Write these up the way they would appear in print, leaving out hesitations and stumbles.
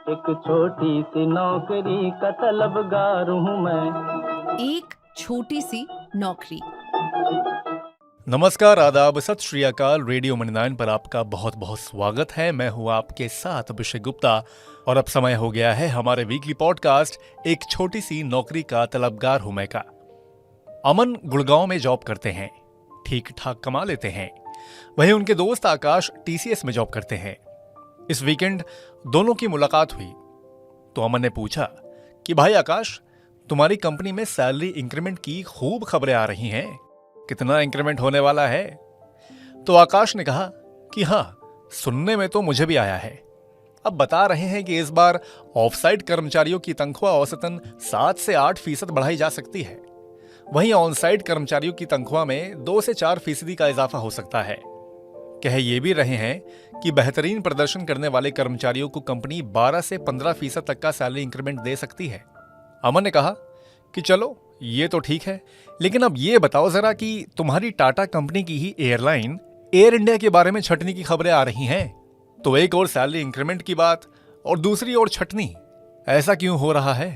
एक छोटी सी नौकरी का तलबगार हूँ मैं। एक छोटी सी नौकरी। नमस्कार, आदाब, सत श्री अकाल। रेडियो 99 पर आपका बहुत बहुत स्वागत है। मैं हूं आपके साथ अभिषेक गुप्ता और अब समय हो गया है हमारे वीकली पॉडकास्ट एक छोटी सी नौकरी का तलबगार हूं मैं का। अमन गुड़गांव में जॉब करते हैं, ठीक ठाक कमा लेते हैं। वहीं उनके दोस्त आकाश टीसीएस में जॉब करते हैं। इस वीकेंड दोनों की मुलाकात हुई तो अमन ने पूछा कि भाई आकाश, तुम्हारी कंपनी में सैलरी इंक्रीमेंट की खूब खबरें आ रही हैं, कितना इंक्रीमेंट होने वाला है? तो आकाश ने कहा कि हाँ, सुनने में तो मुझे भी आया है। अब बता रहे हैं कि इस बार ऑफसाइट कर्मचारियों की तनख्वाह औसतन 7 से 8% बढ़ाई जा सकती है। वहीं ऑनसाइट कर्मचारियों की तनख्वाह में 2 से 4% का इजाफा हो सकता है। कह ये भी रहे हैं कि बेहतरीन प्रदर्शन करने वाले कर्मचारियों को कंपनी 12 से 15% तक का सैलरी इंक्रीमेंट दे सकती है। अमन ने कहा कि चलो ये तो ठीक है, लेकिन अब ये बताओ जरा कि तुम्हारी टाटा कंपनी की ही एयरलाइन एयर इंडिया के बारे में छटनी की खबरें आ रही हैं। तो एक और सैलरी इंक्रीमेंट की बात और दूसरी ओर छटनी, ऐसा क्यों हो रहा है?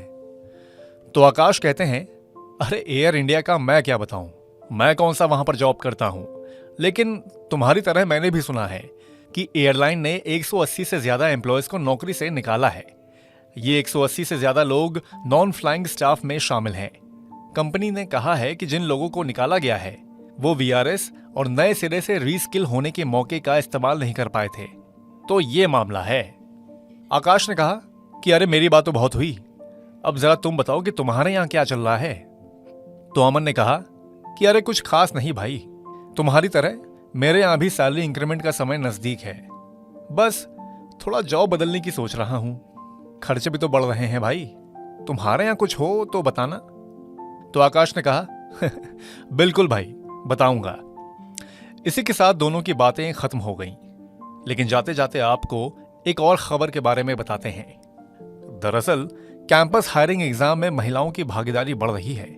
तो आकाश कहते हैं, अरे एयर इंडिया का मैं क्या बताऊं, मैं कौन सा वहां पर जॉब करता हूं। लेकिन तुम्हारी तरह मैंने भी सुना है कि एयरलाइन ने 180 से ज्यादा एम्प्लॉयज को नौकरी से निकाला है। ये 180 से ज्यादा लोग नॉन फ्लाइंग स्टाफ में शामिल हैं। कंपनी ने कहा है कि जिन लोगों को निकाला गया है वो वीआरएस और नए सिरे से रीस्किल होने के मौके का इस्तेमाल नहीं कर पाए थे। तो ये मामला है। आकाश ने कहा कि अरे मेरी बात तो बहुत हुई, अब जरा तुम बताओ कि तुम्हारे यहाँ क्या चल रहा है। तो अमन ने कहा कि अरे कुछ खास नहीं भाई, तुम्हारी तरह मेरे यहाँ भी सैलरी इंक्रीमेंट का समय नजदीक है। बस थोड़ा जॉब बदलने की सोच रहा हूं, खर्चे भी तो बढ़ रहे हैं भाई। तुम्हारे यहाँ कुछ हो तो बताना। तो आकाश ने कहा बिल्कुल भाई, बताऊंगा। इसी के साथ दोनों की बातें खत्म हो गईं। लेकिन जाते जाते आपको एक और खबर के बारे में बताते हैं। दरअसल कैंपस हायरिंग एग्जाम में महिलाओं की भागीदारी बढ़ रही है।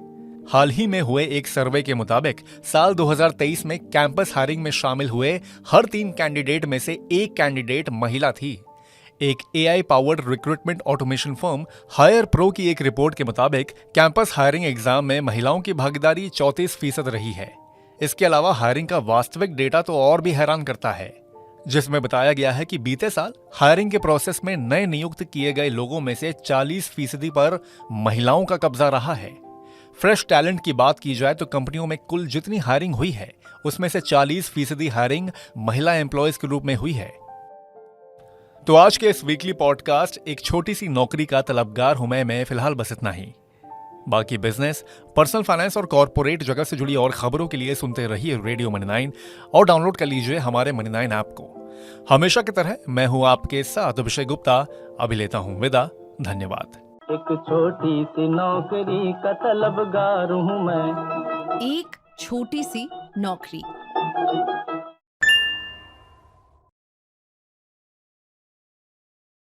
हाल ही में हुए एक सर्वे के मुताबिक साल 2023 में कैंपस हायरिंग में शामिल हुए हर 3 कैंडिडेट में से एक कैंडिडेट महिला थी। एक AI powered recruitment automation firm HirePro की एक रिपोर्ट के मुताबिक कैंपस हायरिंग एग्जाम में महिलाओं की भागीदारी 34% रही है। इसके अलावा हायरिंग का वास्तविक डेटा तो और भी हैरान करता है, जिसमें बताया गया है कि बीते साल हायरिंग के प्रोसेस में नए नियुक्त किए गए लोगों में से 40% पर महिलाओं का कब्जा रहा है। फ्रेश टैलेंट की बात की जाए तो कंपनियों में कुल जितनी हायरिंग हुई है उसमें से 40% हायरिंग महिला एम्प्लॉयज के रूप में हुई है। तो आज के इस वीकली पॉडकास्ट एक छोटी सी नौकरी का तलबगार हूं मैं फिलहाल बस इतना ही। बाकी बिजनेस, पर्सनल फाइनेंस और कॉर्पोरेट जगत से जुड़ी और खबरों के लिए सुनते रहिए रेडियो मनी 9 और डाउनलोड कर लीजिए हमारे मनी 9 ऐप को। हमेशा की तरह मैं हूं आपके साथ अभिषेक गुप्ता। अभी लेता हूं विदा। धन्यवाद। एक छोटी सी नौकरी का तलबगार हूँ मैं। एक छोटी सी नौकरी।